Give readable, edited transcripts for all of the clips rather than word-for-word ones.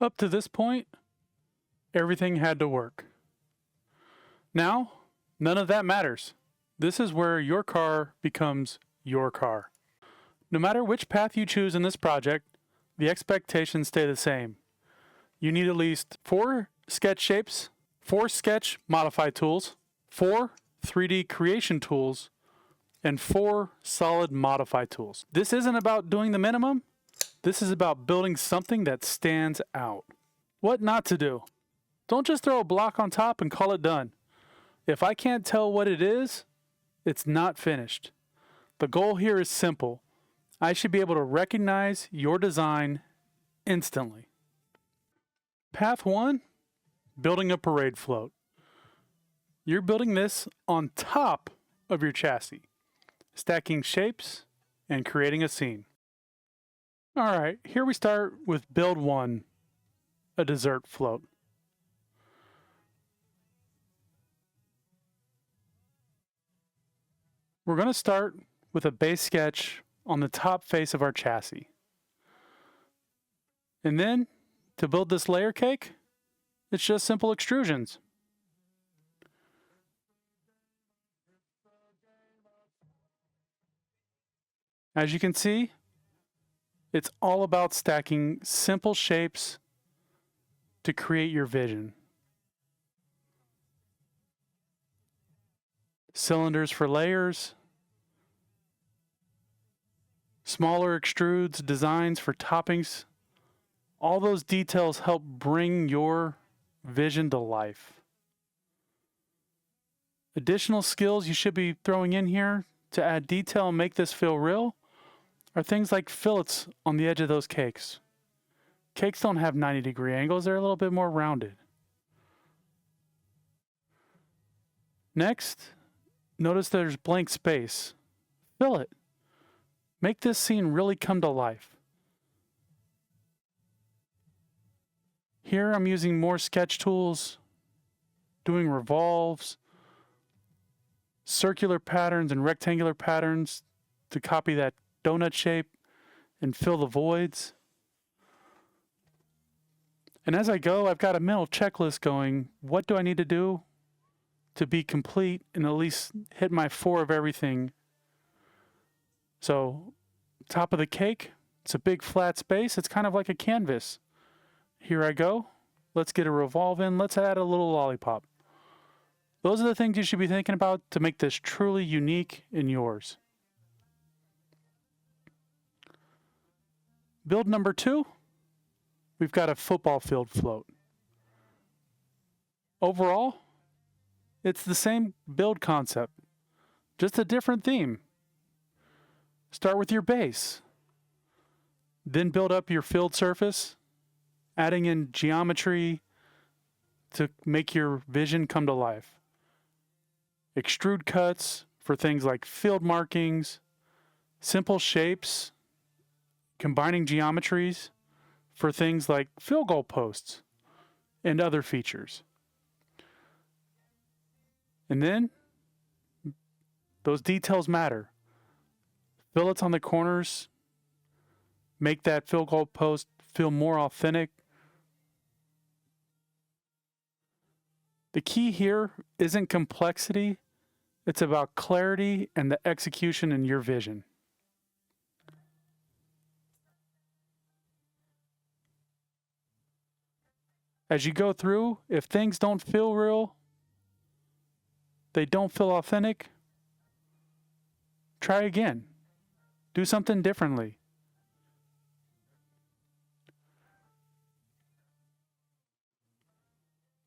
Up to this point, everything had to work. Now, none of that matters. This is where your car becomes your car. No matter which path you choose in this project, the expectations stay the same. You need at least 4 sketch shapes, 4 sketch modify tools, 4 3D creation tools, and 4 solid modify tools. This isn't about doing the minimum. This is about building something that stands out. What not to do? Don't just throw a block on top and call it done. If I can't tell what it is, it's not finished. The goal here is simple. I should be able to recognize your design instantly. Path 1, building a parade float. You're building this on top of your chassis, stacking shapes and creating a scene. All right, here we start with build 1, a dessert float. We're going to start with a base sketch on the top face of our chassis. And then, to build this layer cake, it's just simple extrusions. As you can see, it's all about stacking simple shapes to create your vision. Cylinders for layers, smaller extrudes, designs for toppings. All those details help bring your vision to life. Additional skills you should be throwing in here to add detail and make this feel real are things like fillets on the edge of those cakes. Cakes don't have 90-degree angles, they're a little bit more rounded. Next, notice there's blank space. Fill it. Make this scene really come to life. Here I'm using more sketch tools, doing revolves, circular patterns and rectangular patterns to copy that donut shape and fill the voids. And as I go, I've got a mental checklist going, what do I need to do to be complete and at least hit my 4 of everything? So, top of the cake, it's a big flat space. It's kind of like a canvas. Here I go. Let's get a revolve in. Let's add a little lollipop. Those are the things you should be thinking about to make this truly unique and yours. Build number 2, we've got a football field float. Overall, it's the same build concept, just a different theme. Start with your base, then build up your field surface, adding in geometry to make your vision come to life. Extrude cuts for things like field markings, simple shapes, combining geometries for things like field goal posts and other features. And then, those details matter. Fillets on the corners make that field goal post feel more authentic. The key here isn't complexity, it's about clarity and the execution in your vision. As you go through, if things don't feel real, they don't feel authentic, try again. Do something differently.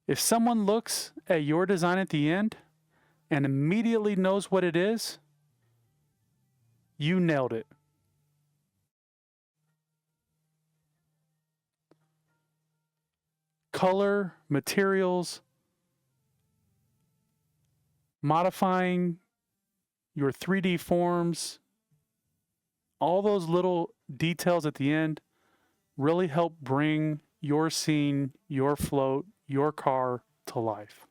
If someone looks at your design at the end and immediately knows what it is, you nailed it. Color, materials, modifying your 3D forms, all those little details at the end really help bring your scene, your float, your car to life.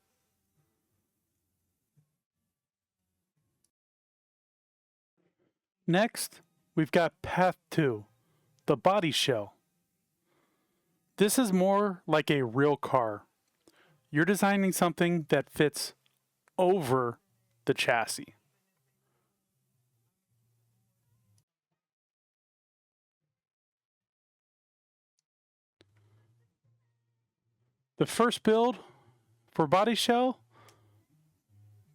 Next, we've got path 2, the body shell. This is more like a real car. You're designing something that fits over the chassis. The first build for body shell,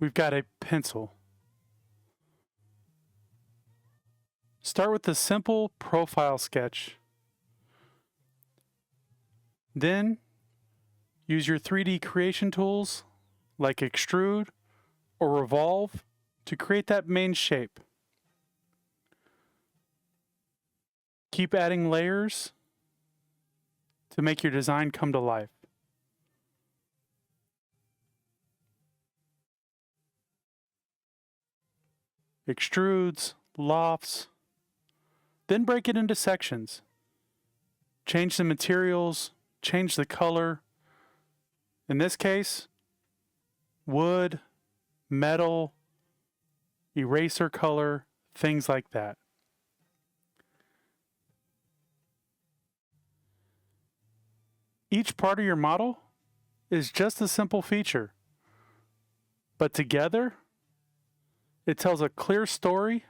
we've got a pencil. Start with a simple profile sketch. Then use your 3D creation tools like Extrude or Revolve to create that main shape. Keep adding layers to make your design come to life. Extrudes, lofts, then break it into sections. Change the materials, change the color. In this case, wood, metal, eraser color, things like that. Each part of your model is just a simple feature, but together, it tells a clear story .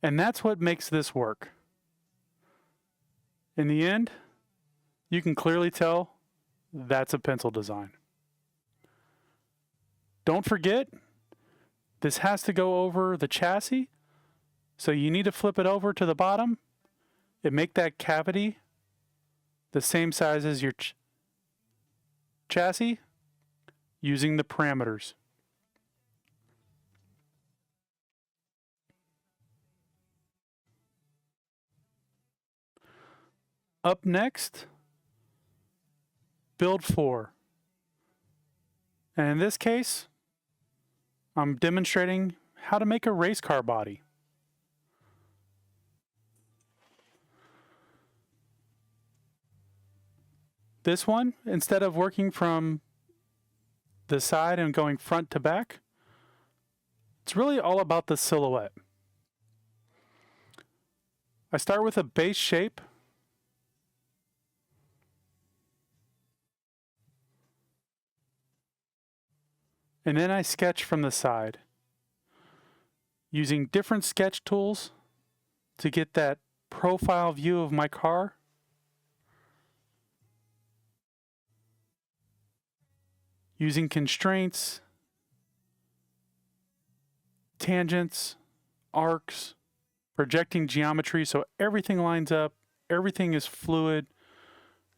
And that's what makes this work. In the end, you can clearly tell that's a pencil design. Don't forget, this has to go over the chassis, so you need to flip it over to the bottom and make that cavity the same size as your chassis using the parameters. Up next, build 4. And in this case, I'm demonstrating how to make a race car body. This one, instead of working from the side and going front to back, it's really all about the silhouette. I start with a base shape. And then I sketch from the side, using different sketch tools to get that profile view of my car. Using constraints, tangents, arcs, projecting geometry so everything lines up, everything is fluid,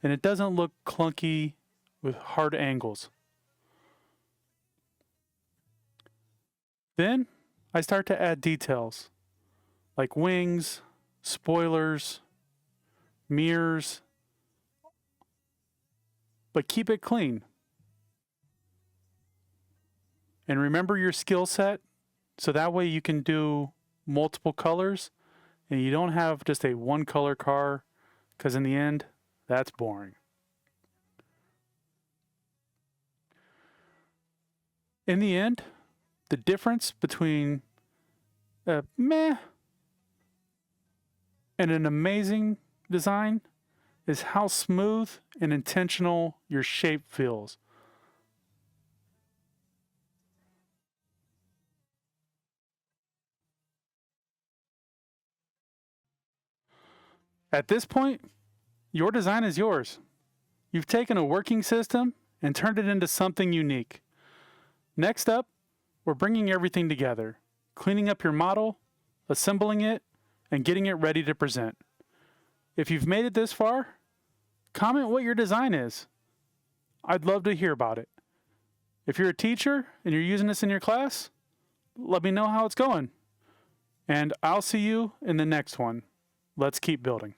and it doesn't look clunky with hard angles. Then I start to add details like wings, spoilers, mirrors, but keep it clean. And remember your skill set, so that way you can do multiple colors and you don't have just a one color car, because in the end, that's boring. In the end, the difference between a meh and an amazing design is how smooth and intentional your shape feels. At this point, your design is yours. You've taken a working system and turned it into something unique. Next up, we're bringing everything together, cleaning up your model, assembling it, and getting it ready to present. If you've made it this far, comment what your design is. I'd love to hear about it. If you're a teacher and you're using this in your class, let me know how it's going. And I'll see you in the next one. Let's keep building.